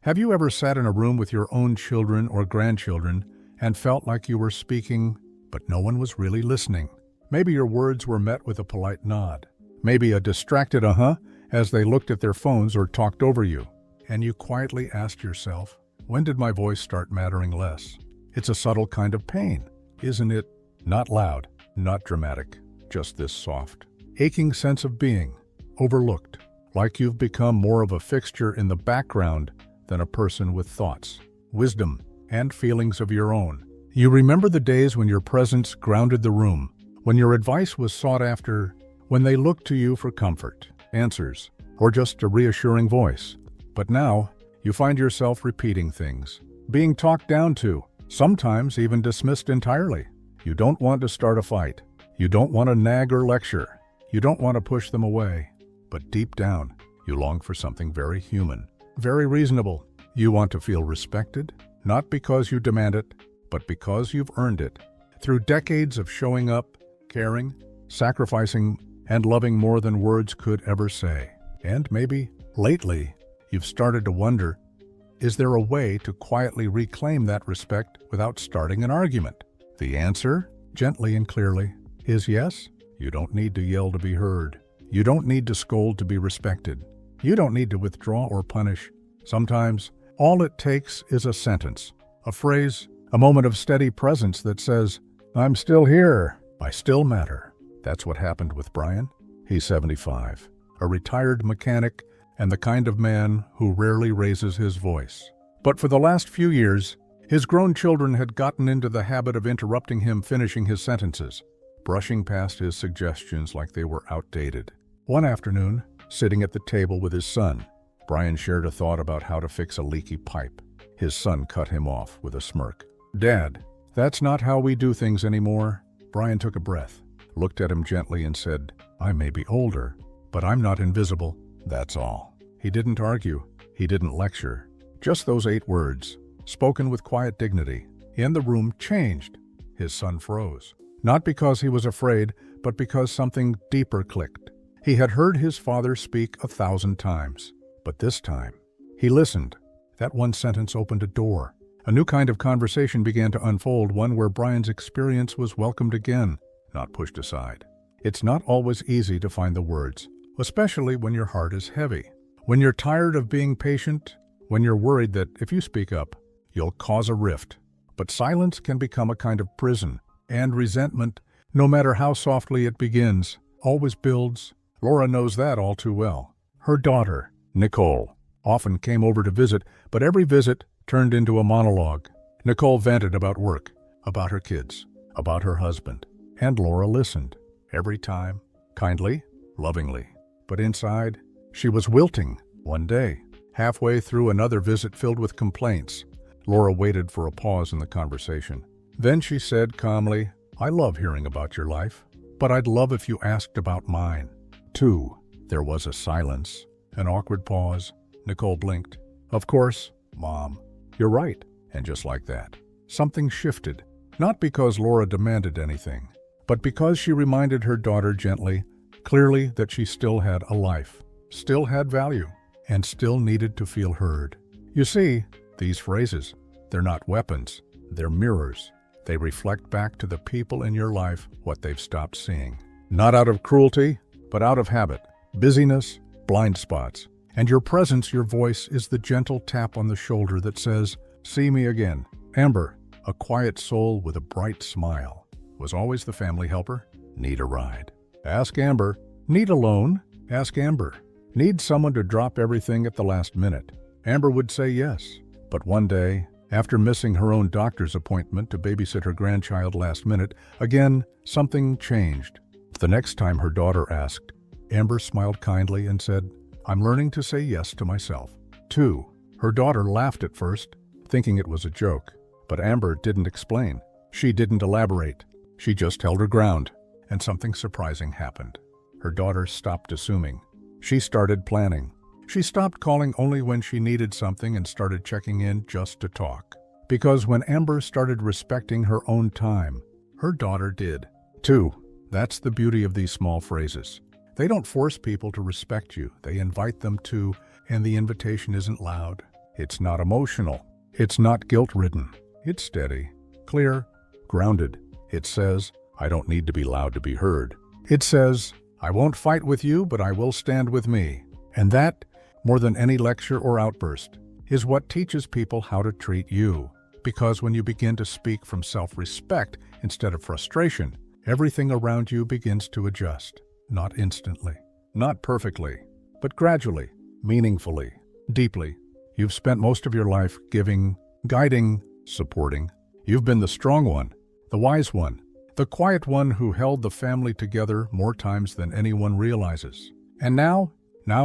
Have you ever sat in a room with your own children or grandchildren and felt like you were speaking, but no one was really listening? Maybe your words were met with a polite nod. Maybe a distracted uh-huh as they looked at their phones or talked over you. And you quietly asked yourself, when did my voice start mattering less? It's a subtle kind of pain, isn't it? Not loud, not dramatic, just this soft, aching sense of being overlooked, like you've become more of a fixture in the background than a person with thoughts, wisdom, and feelings of your own. You remember the days when your presence grounded the room, when your advice was sought after, when they looked to you for comfort, answers, or just a reassuring voice. But now, you find yourself repeating things, being talked down to, sometimes even dismissed entirely. You don't want to start a fight. You don't want to nag or lecture. You don't want to push them away. But deep down, you long for something very human, very reasonable. You want to feel respected, not because you demand it, but because you've earned it. Through decades of showing up, caring, sacrificing, and loving more than words could ever say. And maybe, lately, you've started to wonder, is there a way to quietly reclaim that respect without starting an argument? The answer, gently and clearly, is yes. You don't need to yell to be heard. You don't need to scold to be respected. You don't need to withdraw or punish. Sometimes, all it takes is a sentence, a phrase, a moment of steady presence that says, I'm still here. I still matter. That's what happened with Brian. He's 75, a retired mechanic and the kind of man who rarely raises his voice. But for the last few years, his grown children had gotten into the habit of interrupting him finishing his sentences, brushing past his suggestions like they were outdated. One afternoon, sitting at the table with his son, Brian shared a thought about how to fix a leaky pipe. His son cut him off with a smirk. Dad, that's not how we do things anymore. Brian took a breath, looked at him gently and said, I may be older, but I'm not invisible. That's all. He didn't argue. He didn't lecture. Just those 8 words, spoken with quiet dignity. And the room changed. His son froze. Not because he was afraid, but because something deeper clicked. He had heard his father speak 1,000 times. But this time, he listened. That one sentence opened a door. A new kind of conversation began to unfold, one where Brian's experience was welcomed again, not pushed aside. It's not always easy to find the words, especially when your heart is heavy. When you're tired of being patient, when you're worried that if you speak up, you'll cause a rift. But silence can become a kind of prison, and resentment, no matter how softly it begins, always builds. Laura knows that all too well. Her daughter, Nicole, often came over to visit, but every visit turned into a monologue. Nicole vented about work, about her kids, about her husband, and Laura listened. Every time, kindly, lovingly. But inside, she was wilting. One day, halfway through another visit filled with complaints, Laura waited for a pause in the conversation. Then she said calmly, I love hearing about your life, but I'd love if you asked about mine, too. There was a silence, an awkward pause. Nicole blinked. Of course, Mom. You're right. And just like that, something shifted. Not because Laura demanded anything, but because she reminded her daughter gently, clearly, that she still had a life, still had value, and still needed to feel heard. You see, these phrases, they're not weapons, they're mirrors. They reflect back to the people in your life what they've stopped seeing. Not out of cruelty, but out of habit, busyness, blind spots. And your presence, your voice, is the gentle tap on the shoulder that says, see me again. Amber, a quiet soul with a bright smile, was always the family helper. Need a ride? Ask Amber. Need a loan? Ask Amber. Need someone to drop everything at the last minute? Amber would say yes. But one day, after missing her own doctor's appointment to babysit her grandchild last minute, again, something changed. The next time her daughter asked, Amber smiled kindly and said, I'm learning to say yes to myself, too. Her daughter laughed at first, thinking it was a joke. But Amber didn't explain. She didn't elaborate. She just held her ground. And something surprising happened. Her daughter stopped assuming. She started planning. She stopped calling only when she needed something and started checking in just to talk. Because when Amber started respecting her own time, her daughter did, too. That's the beauty of these small phrases. They don't force people to respect you. They invite them to, and the invitation isn't loud. It's not emotional. It's not guilt-ridden. It's steady, clear, grounded. It says, I don't need to be loud to be heard. It says, I won't fight with you, but I will stand with me. And that, more than any lecture or outburst, is what teaches people how to treat you. Because when you begin to speak from self-respect instead of frustration, everything around you begins to adjust. Not instantly, not perfectly, but gradually, meaningfully, deeply. You've spent most of your life giving, guiding, supporting. You've been the strong one, the wise one, the quiet one who held the family together more times than anyone realizes. And now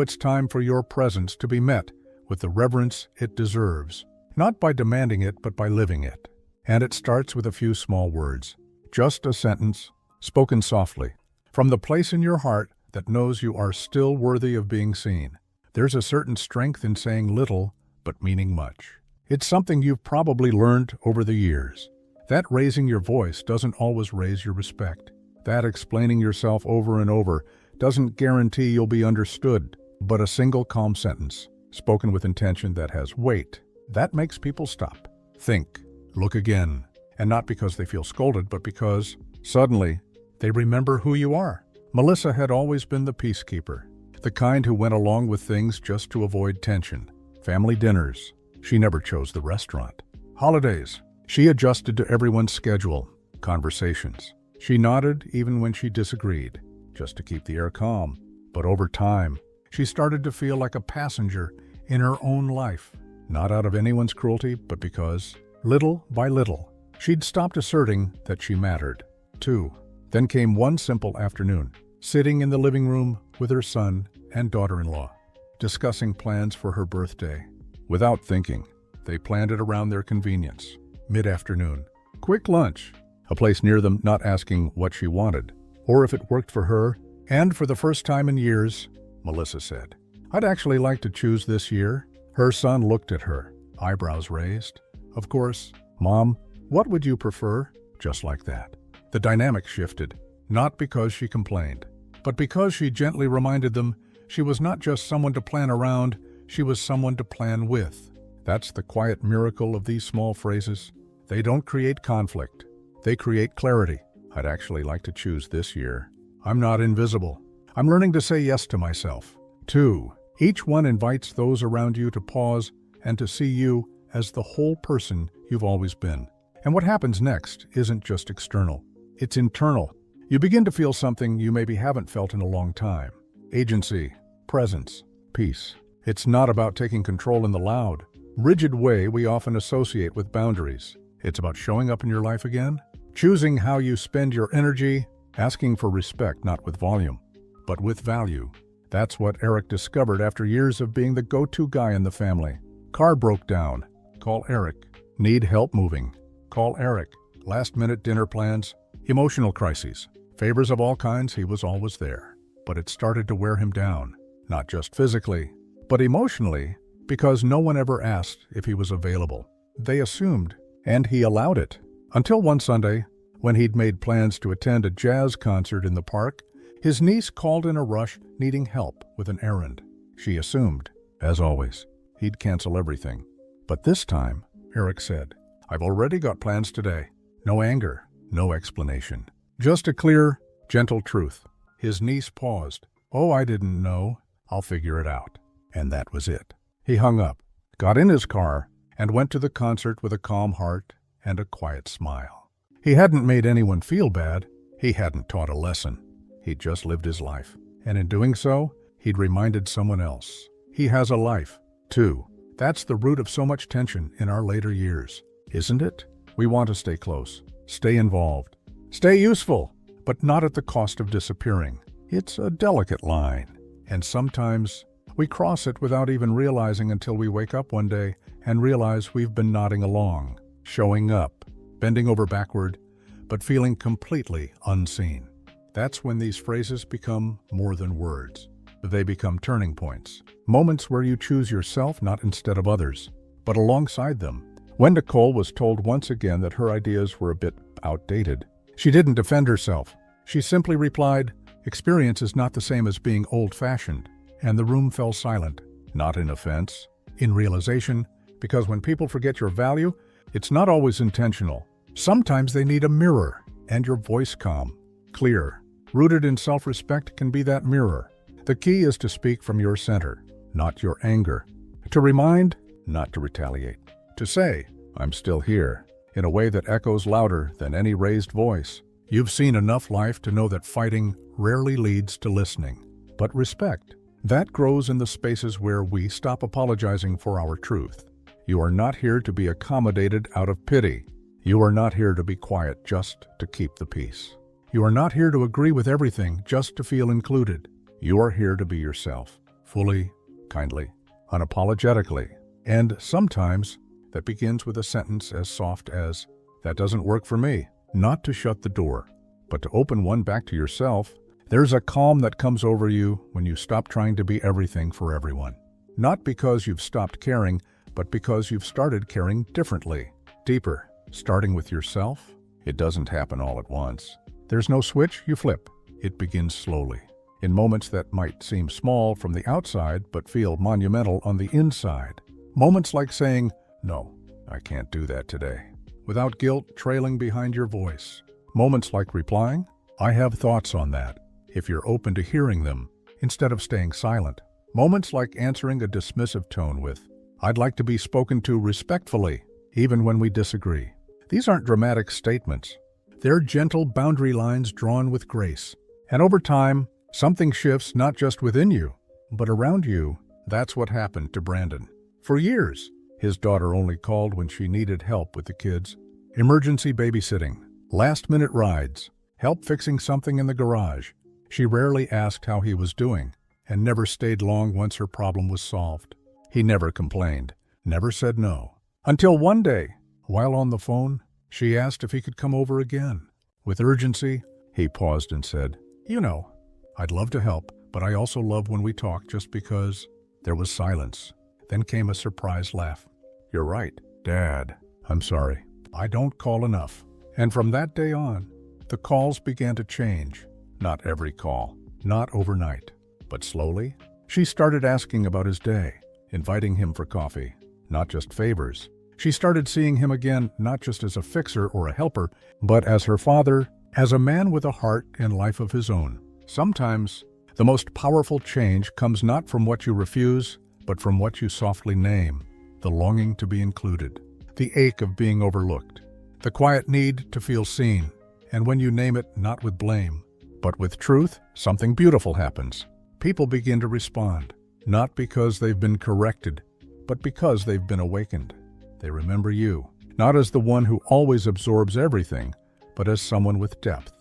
it's time for your presence to be met with the reverence it deserves, not by demanding it, but by living it. And it starts with a few small words, just a sentence, spoken softly, from the place in your heart that knows you are still worthy of being seen. There's a certain strength in saying little, but meaning much. It's something you've probably learned over the years. That raising your voice doesn't always raise your respect. That explaining yourself over and over doesn't guarantee you'll be understood. But a single calm sentence, spoken with intention that has weight, that makes people stop, think, look again. And not because they feel scolded, but because, suddenly, they remember who you are. Melissa had always been the peacekeeper, the kind who went along with things just to avoid tension. Family dinners, she never chose the restaurant. Holidays, she adjusted to everyone's schedule. Conversations, she nodded even when she disagreed, just to keep the air calm. But over time, she started to feel like a passenger in her own life, not out of anyone's cruelty, but because, little by little, she'd stopped asserting that she mattered. 2. Then came one simple afternoon, sitting in the living room with her son and daughter-in-law, discussing plans for her birthday. Without thinking, they planned it around their convenience. Mid-afternoon, quick lunch, a place near them, not asking what she wanted, or if it worked for her. And for the first time in years, Melissa said, I'd actually like to choose this year. Her son looked at her, eyebrows raised. Of course, Mom, what would you prefer? Just like that. The dynamic shifted, not because she complained, but because she gently reminded them she was not just someone to plan around, she was someone to plan with. That's the quiet miracle of these small phrases. They don't create conflict. They create clarity. I'd actually like to choose this year. I'm not invisible. I'm learning to say yes to myself. 2. Each one invites those around you to pause and to see you as the whole person you've always been. And what happens next isn't just external. It's internal. You begin to feel something you maybe haven't felt in a long time. Agency, presence, peace. It's not about taking control in the loud, rigid way we often associate with boundaries. It's about showing up in your life again, choosing how you spend your energy, asking for respect not with volume, but with value. That's what Eric discovered after years of being the go-to guy in the family. Car broke down. Call Eric. Need help moving. Call Eric. Last-minute dinner plans. Emotional crises. Favors of all kinds, he was always there. But it started to wear him down. Not just physically, but emotionally, because no one ever asked if he was available. They assumed, and he allowed it. Until one Sunday, when he'd made plans to attend a jazz concert in the park, his niece called in a rush, needing help with an errand. She assumed, as always, he'd cancel everything. But this time, Eric said, I've already got plans today. No anger, no explanation. Just a clear, gentle truth. His niece paused. Oh, I didn't know. I'll figure it out. And that was it. He hung up, got in his car, and went to the concert with a calm heart and a quiet smile. He hadn't made anyone feel bad. He hadn't taught a lesson. He'd just lived his life. And in doing so, he'd reminded someone else. He has a life, too. That's the root of so much tension in our later years, isn't it? We want to stay close, stay involved, stay useful, but not at the cost of disappearing. It's a delicate line, and sometimes we cross it without even realizing until we wake up one day and realize we've been nodding along, showing up, bending over backward, but feeling completely unseen. That's when these phrases become more than words. They become turning points, moments where you choose yourself not instead of others, but alongside them. When Nicole was told once again that her ideas were a bit outdated, she didn't defend herself. She simply replied, "Experience is not the same as being old-fashioned." And the room fell silent, not in offense, in realization, Because when people forget your value, it's not always intentional. Sometimes they need a mirror, and your voice calm, clear, rooted in self-respect can be that mirror. The key is to speak from your center, not your anger. To remind, not to retaliate. To say, I'm still here, in a way that echoes louder than any raised voice. You've seen enough life to know that fighting rarely leads to listening. But respect, that grows in the spaces where we stop apologizing for our truth. You are not here to be accommodated out of pity. You are not here to be quiet just to keep the peace. You are not here to agree with everything just to feel included. You are here to be yourself, fully, kindly, unapologetically. And sometimes that begins with a sentence as soft as, "That doesn't work for me." Not to shut the door, but to open one back to yourself. There's a calm that comes over you when you stop trying to be everything for everyone. Not because you've stopped caring, but because you've started caring differently, deeper. Starting with yourself, it doesn't happen all at once. There's no switch you flip. It begins slowly, in moments that might seem small from the outside but feel monumental on the inside. Moments like saying, "No, I can't do that today," without guilt trailing behind your voice. Moments like replying, "I have thoughts on that," if you're open to hearing them, instead of staying silent. Moments like answering a dismissive tone with, "I'd like to be spoken to respectfully," even when we disagree. These aren't dramatic statements. They're gentle boundary lines drawn with grace. And over time, something shifts not just within you, but around you. That's what happened to Brandon. For years, his daughter only called when she needed help with the kids. Emergency babysitting, last-minute rides, help fixing something in the garage. She rarely asked how he was doing, and never stayed long once her problem was solved. He never complained, never said no. Until one day, while on the phone, she asked if he could come over again. With urgency, he paused and said, "You know, I'd love to help, but I also love when we talk just because." There was silence. Then came a surprised laugh. "You're right, Dad. I'm sorry. I don't call enough." And from that day on, the calls began to change. Not every call, not overnight, but slowly. She started asking about his day, inviting him for coffee, not just favors. She started seeing him again not just as a fixer or a helper, but as her father, as a man with a heart and life of his own. Sometimes, the most powerful change comes not from what you refuse, but from what you softly name. The longing to be included, the ache of being overlooked, the quiet need to feel seen. And when you name it not with blame, but with truth, something beautiful happens. People begin to respond, not because they've been corrected, but because they've been awakened. They remember you, not as the one who always absorbs everything, but as someone with depth,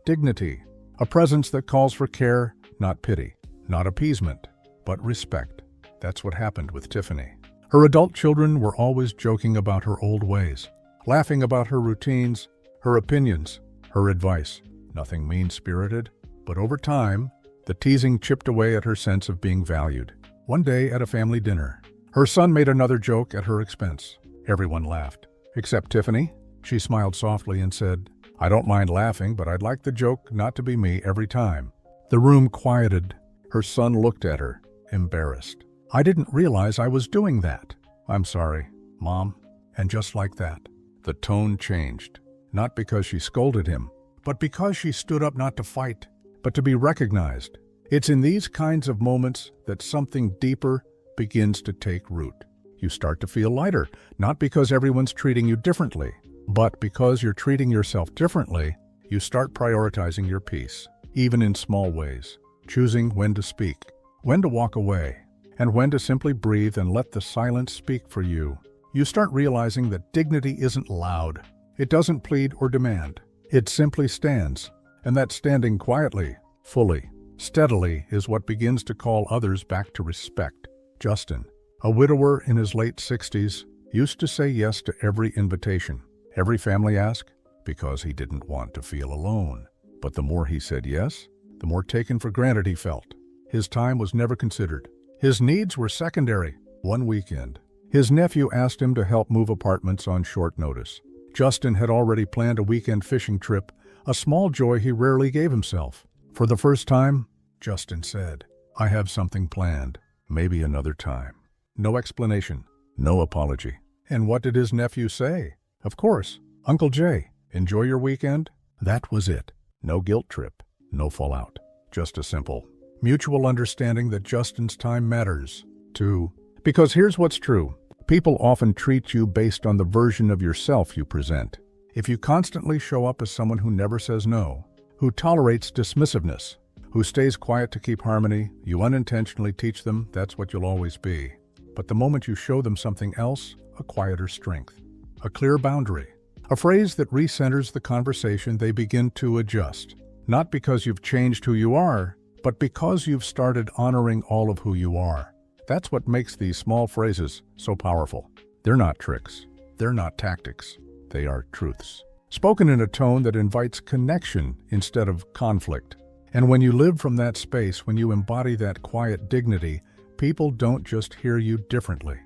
dignity, a presence that calls for care, not pity, not appeasement, but respect. That's what happened with Tiffany. Her adult children were always joking about her old ways, laughing about her routines, her opinions, her advice. Nothing mean-spirited, but over time, the teasing chipped away at her sense of being valued. One day at a family dinner, her son made another joke at her expense. Everyone laughed, except Tiffany. She smiled softly and said, "I don't mind laughing, but I'd like the joke not to be me every time." The room quieted. Her son looked at her, embarrassed. "I didn't realize I was doing that." "I'm sorry, Mom." And just like that, the tone changed. Not because she scolded him, but because she stood up not to fight, but to be recognized. It's in these kinds of moments that something deeper begins to take root. You start to feel lighter, not because everyone's treating you differently, but because you're treating yourself differently. You start prioritizing your peace, even in small ways, choosing when to speak, when to walk away, and when to simply breathe and let the silence speak for you. You start realizing that dignity isn't loud. It doesn't plead or demand. It simply stands, and that standing quietly, fully, steadily is what begins to call others back to respect. Justin, a widower in his late 60s, used to say yes to every invitation, every family ask, because he didn't want to feel alone. But the more he said yes, the more taken for granted he felt. His time was never considered. His needs were secondary. One weekend, his nephew asked him to help move apartments on short notice. Justin had already planned a weekend fishing trip, a small joy he rarely gave himself. For the first time, Justin said, "I have something planned, maybe another time." No explanation, No apology. And what did his nephew say? Of course, Uncle Jay, enjoy your weekend? That was it. No guilt trip, no fallout. Just a simple, mutual understanding that Justin's time matters, too. Because here's what's true. People often treat you based on the version of yourself you present. If you constantly show up as someone who never says no, who tolerates dismissiveness, who stays quiet to keep harmony, you unintentionally teach them that's what you'll always be. But the moment you show them something else, a quieter strength, a clear boundary, a phrase that recenters the conversation, they begin to adjust. Not because you've changed who you are, but because you've started honoring all of who you are. That's what makes these small phrases so powerful. They're not tricks. They're not tactics. They are truths, spoken in a tone that invites connection instead of conflict. And when you live from that space, when you embody that quiet dignity, people don't just hear you differently.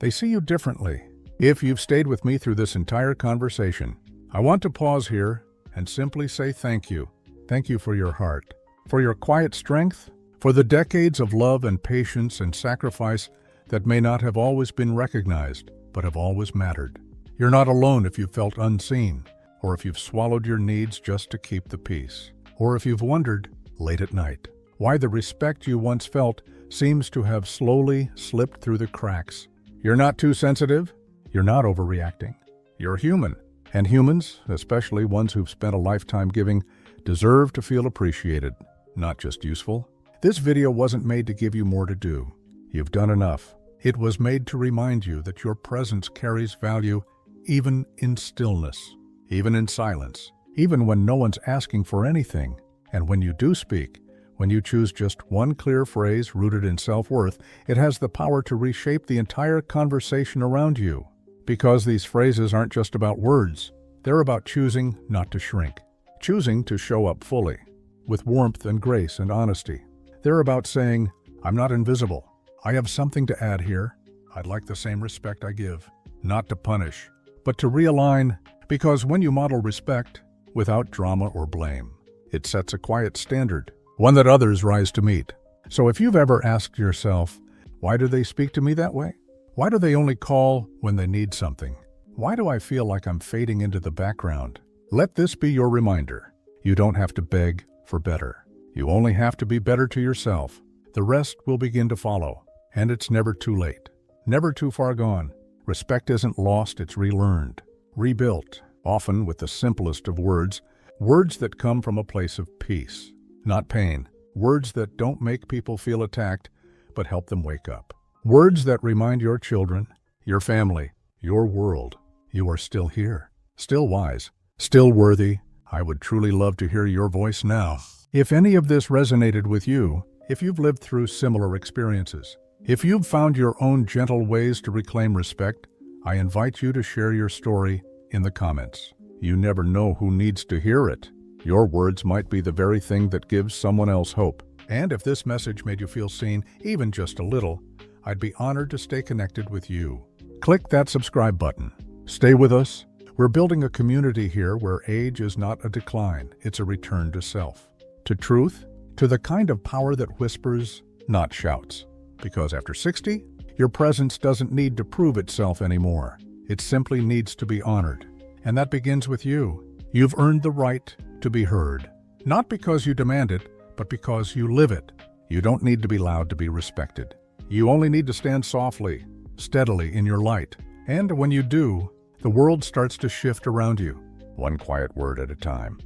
They see you differently. If you've stayed with me through this entire conversation, I want to pause here and simply say thank you. Thank you for your heart, for your quiet strength, for the decades of love and patience and sacrifice that may not have always been recognized, but have always mattered. You're not alone if you've felt unseen, or if you've swallowed your needs just to keep the peace, or if you've wondered, late at night, why the respect you once felt seems to have slowly slipped through the cracks. You're not too sensitive. You're not overreacting. You're human. And humans, especially ones who've spent a lifetime giving, deserve to feel appreciated, not just useful. This video wasn't made to give you more to do. You've done enough. It was made to remind you that your presence carries value even in stillness, even in silence, even when no one's asking for anything. And when you do speak, when you choose just one clear phrase rooted in self-worth, it has the power to reshape the entire conversation around you. Because these phrases aren't just about words. They're about choosing not to shrink, choosing to show up fully, with warmth and grace and honesty. They're about saying, I'm not invisible. I have something to add here. I'd like the same respect I give, not to punish, but to realign, because when you model respect without drama or blame, it sets a quiet standard, one that others rise to meet. So if you've ever asked yourself, why do they speak to me that way? Why do they only call when they need something? Why do I feel like I'm fading into the background? Let this be your reminder. You don't have to beg for better. You only have to be better to yourself. The rest will begin to follow. And it's never too late, never too far gone. Respect isn't lost, it's relearned, rebuilt, often with the simplest of words, words that come from a place of peace, not pain, words that don't make people feel attacked, but help them wake up. Words that remind your children, your family, your world, you are still here, still wise, still worthy. I would truly love to hear your voice now. If any of this resonated with you, if you've lived through similar experiences, if you've found your own gentle ways to reclaim respect, I invite you to share your story in the comments. You never know who needs to hear it. Your words might be the very thing that gives someone else hope. And if this message made you feel seen, even just a little, I'd be honored to stay connected with you. Click that subscribe button. Stay with us. We're building a community here where age is not a decline, it's a return to self, to truth, to the kind of power that whispers, not shouts. Because after 60, your presence doesn't need to prove itself anymore. It simply needs to be honored. And that begins with you. You've earned the right to be heard. Not because you demand it, but because you live it. You don't need to be loud to be respected. You only need to stand softly, steadily in your light. And when you do, the world starts to shift around you, one quiet word at a time.